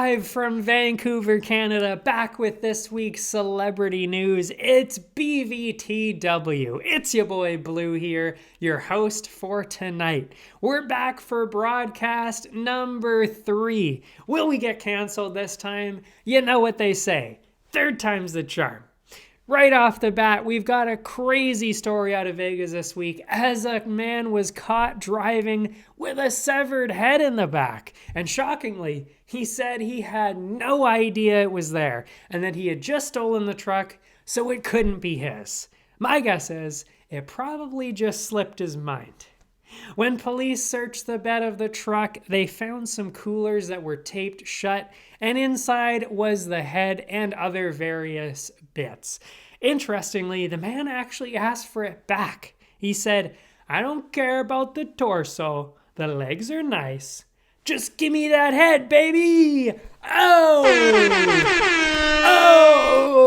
Live from Vancouver, Canada, back with this week's celebrity news. It's Bvtw. It's your boy Blue here, your host for tonight. We're back for broadcast number 3. Will we get canceled this time? You know what they say. Third time's the charm. Right off the bat, we've got a crazy story out of Vegas this week as a man was caught driving with a severed head in the back. And shockingly, he said he had no idea it was there and that he had just stolen the truck, so it couldn't be his. My guess is it probably just slipped his mind. When police searched the bed of the truck, they found some coolers that were taped shut, and inside was the head and other various bits. Interestingly, the man actually asked for it back. He said, "I don't care about the torso. The legs are nice. Just give me that head, baby!" Oh! Oh!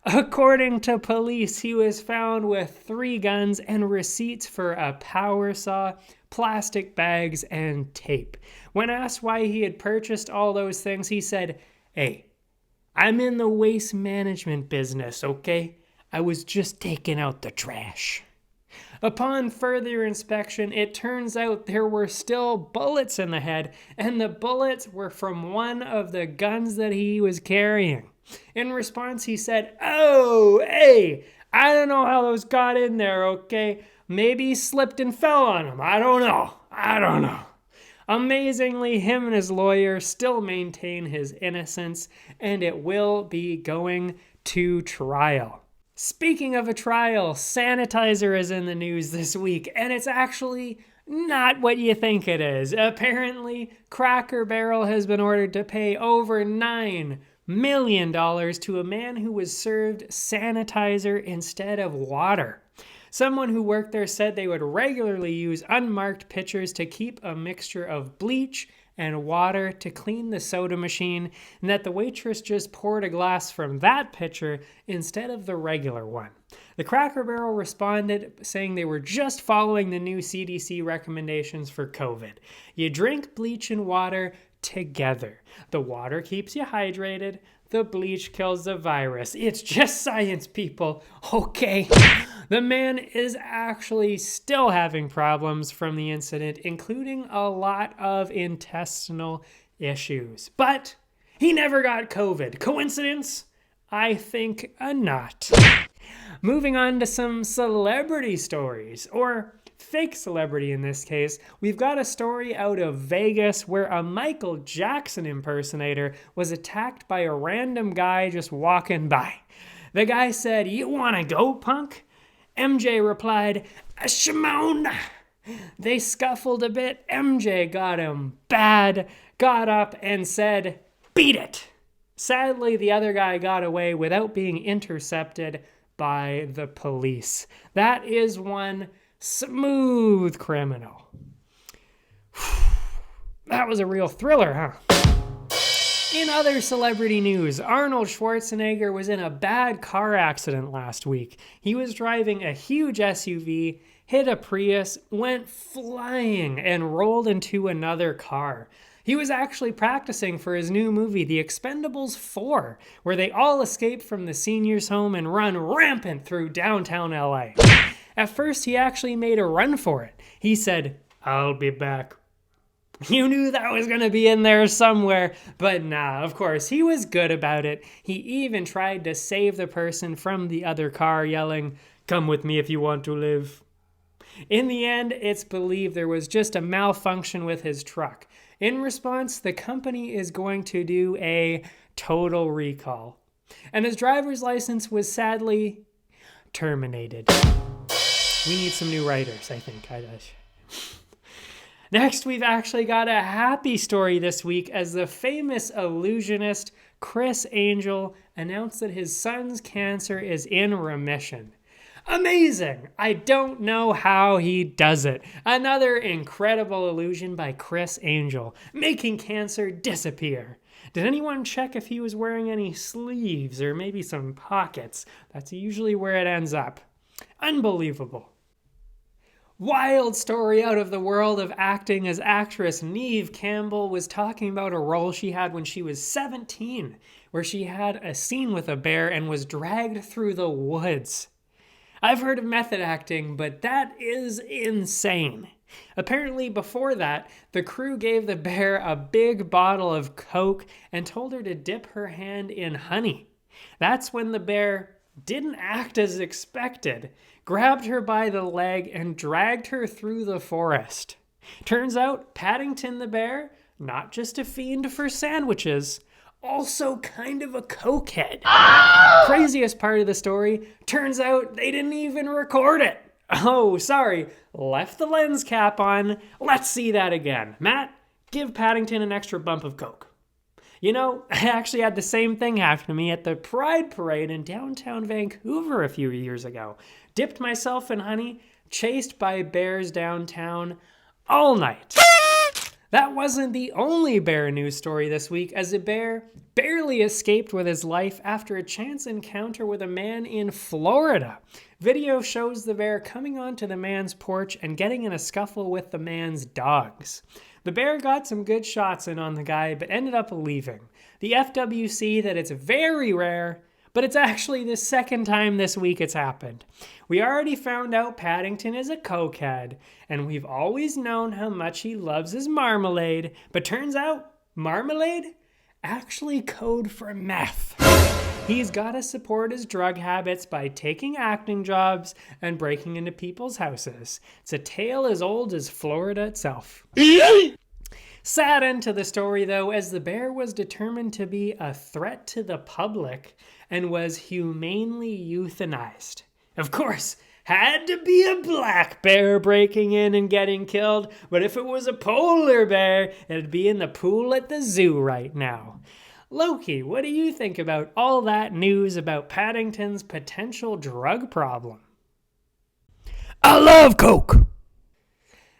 According to police, he was found with 3 guns and receipts for a power saw, plastic bags, and tape. When asked why he had purchased all those things, he said, "Hey, I'm in the waste management business, okay? I was just taking out the trash." Upon further inspection, it turns out there were still bullets in the head, and the bullets were from one of the guns that he was carrying. In response, he said, "Oh, hey, I don't know how those got in there, okay? Maybe he slipped and fell on them. I don't know. Amazingly, him and his lawyer still maintain his innocence, and it will be going to trial. Speaking of a trial, Sanitizer is in the news this week, and it's actually not what you think it is. Apparently, Cracker Barrel has been ordered to pay over $9 million to a man who was served sanitizer instead of water. Someone who worked there said they would regularly use unmarked pitchers to keep a mixture of bleach and water to clean the soda machine, and that the waitress just poured a glass from that pitcher instead of the regular one. The Cracker Barrel responded saying they were just following the new CDC recommendations for COVID. You drink bleach and water together. The water keeps you hydrated. The bleach kills the virus. It's just science, people. Okay. The man is actually still having problems from the incident, including a lot of intestinal issues. But he never got COVID. Coincidence? I think not. Moving on to some celebrity stories, or fake celebrity in this case. We've got a story out of Vegas where a Michael Jackson impersonator was attacked by a random guy just walking by. The guy said, "You wanna go, punk?" MJ replied, "Shimon." They scuffled a bit. MJ got him bad, got up and said, "Beat it." Sadly, the other guy got away without being intercepted by the police. That is one smooth criminal. That was a real thriller, huh? In other celebrity news, Arnold Schwarzenegger was in a bad car accident last week. He was driving a huge SUV, hit a Prius, went flying, and rolled into another car. He was actually practicing for his new movie, The Expendables 4, where they all escape from the seniors' home and run rampant through downtown LA. At first, he actually made a run for it. He said, "I'll be back." You knew that was going to be in there somewhere, but nah, of course, he was good about it. He even tried to save the person from the other car, yelling, "Come with me if you want to live." In the end, it's believed there was just a malfunction with his truck. In response, the company is going to do a total recall. And his driver's license was sadly terminated. We need some new writers, I think. Next, we've actually got a happy story this week as the famous illusionist Criss Angel announced that his son's cancer is in remission. Amazing! I don't know how he does it. Another incredible illusion by Criss Angel, making cancer disappear. Did anyone check if he was wearing any sleeves or maybe some pockets? That's usually where it ends up. Unbelievable. Wild story out of the world of acting as actress Neve Campbell was talking about a role she had when she was 17, where she had a scene with a bear and was dragged through the woods. I've heard of method acting, but that is insane. Apparently, before that, the crew gave the bear a big bottle of Coke and told her to dip her hand in honey. That's when the bear didn't act as expected, grabbed her by the leg and dragged her through the forest. Turns out, Paddington the bear, not just a fiend for sandwiches, also kind of a cokehead. Craziest part of the story, turns out they didn't even record it. Oh, sorry, left the lens cap on. Let's see that again. Matt, give Paddington an extra bump of Coke. You know, I actually had the same thing happen to me at the Pride Parade in downtown Vancouver a few years ago. Dipped myself in honey, chased by bears downtown all night. That wasn't the only bear news story this week, as a bear barely escaped with his life after a chance encounter with a man in Florida. Video shows the bear coming onto the man's porch and getting in a scuffle with the man's dogs. The bear got some good shots in on the guy, but ended up leaving. The FWC that it's very rare, but it's actually the second time this week it's happened. We already found out Paddington is a cokehead, and we've always known how much he loves his marmalade, but turns out marmalade? Actually code for meth. He's got to support his drug habits by taking acting jobs and breaking into people's houses. It's a tale as old as Florida itself. Sad end to the story, though, as the bear was determined to be a threat to the public and was humanely euthanized. Of course, had to be a black bear breaking in and getting killed, but if it was a polar bear, it'd be in the pool at the zoo right now. Loki, what do you think about all that news about Paddington's potential drug problem? I love Coke!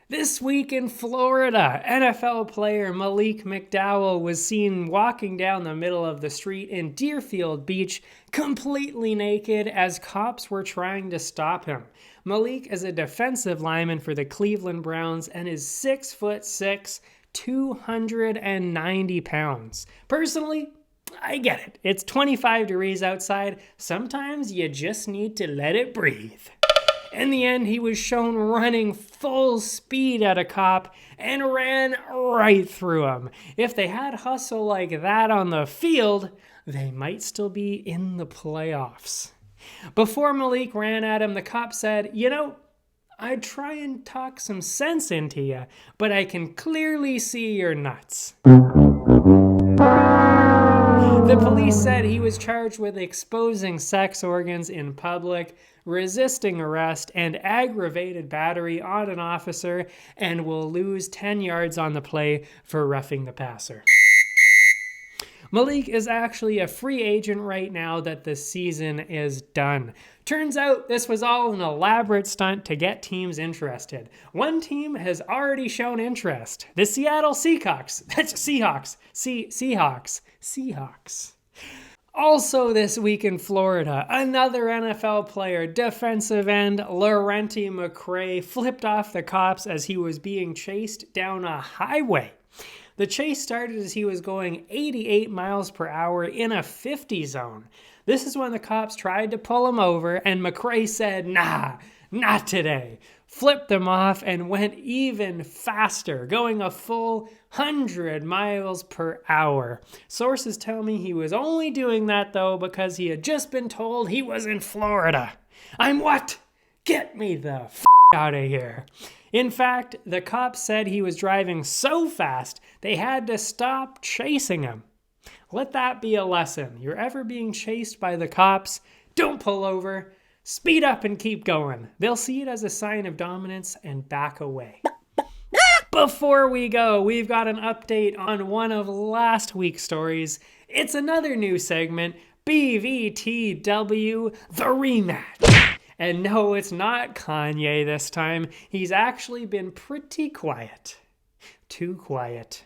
This week in Florida, NFL player Malik McDowell was seen walking down the middle of the street in Deerfield Beach completely naked as cops were trying to stop him. Malik is a defensive lineman for the Cleveland Browns and is 6'6", 290 pounds. Personally, I get it. It's 25 degrees outside. Sometimes you just need to let it breathe. In the end, he was shown running full speed at a cop and ran right through him. If they had hustle like that on the field, they might still be in the playoffs. Before Malik ran at him, the cop said, "You know, I'd try and talk some sense into you, but I can clearly see your nuts." The police said he was charged with exposing sex organs in public, resisting arrest, and aggravated battery on an officer, and will lose 10 yards on the play for roughing the passer. Malik is actually a free agent right now that the season is done. Turns out this was all an elaborate stunt to get teams interested. One team has already shown interest. The Seattle Seahawks. That's Seahawks. Seahawks. Also this week in Florida, another NFL player, defensive end Lerentee McCray, flipped off the cops as he was being chased down a highway. The chase started as he was going 88 miles per hour in a 50 zone. This is when the cops tried to pull him over, and McCray said, "Nah, not today." Flipped them off and went even faster, going a full 100 miles per hour. Sources tell me he was only doing that, though, because he had just been told he was in Florida. I'm what? Get me the out of here. In fact, the cops said he was driving so fast they had to stop chasing him. Let that be a lesson. You're ever being chased by the cops, don't pull over. Speed up and keep going. They'll see it as a sign of dominance and back away. Before we go, we've got an update on one of last week's stories. It's another new segment, Bvtw, the rematch. And no, it's not Kanye this time. He's actually been pretty quiet. Too quiet.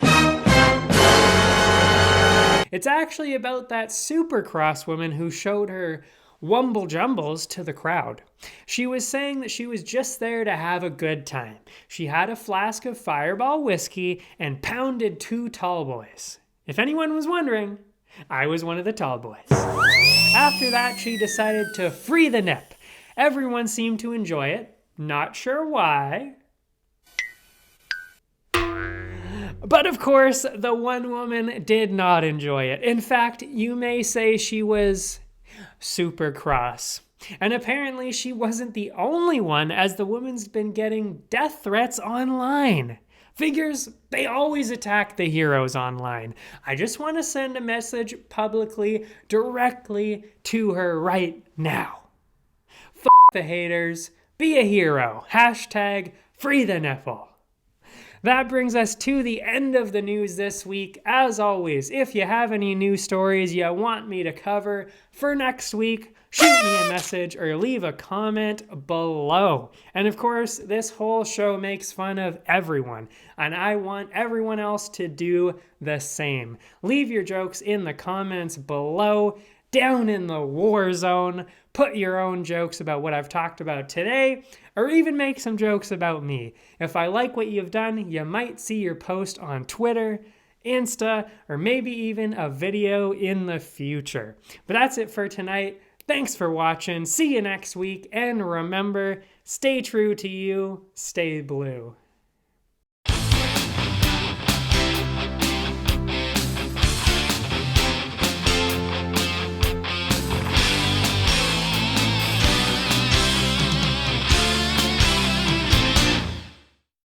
It's actually about that Supercross woman who showed her wumble jumbles to the crowd. She was saying that she was just there to have a good time. She had a flask of Fireball whiskey and pounded 2 tall boys. If anyone was wondering, I was one of the tall boys. After that, she decided to free the nip. Everyone seemed to enjoy it. Not sure why. But of course, the one woman did not enjoy it. In fact, you may say she was super cross. And apparently she wasn't the only one, as the woman's been getting death threats online. Figures, they always attack the heroes online. I just want to send a message publicly, directly to her right now. F the haters, be a hero. Hashtag free the nipple. That brings us to the end of the news this week. As always, if you have any news stories you want me to cover for next week, shoot me a message or leave a comment below. And of course, this whole show makes fun of everyone, and I want everyone else to do the same. Leave your jokes in the comments below, down in the war zone. Put your own jokes about what I've talked about today, or even make some jokes about me. If I like what you've done, you might see your post on Twitter, Insta, or maybe even a video in the future. But that's it for tonight. Thanks for watching. See you next week. And remember, stay true to you, stay blue.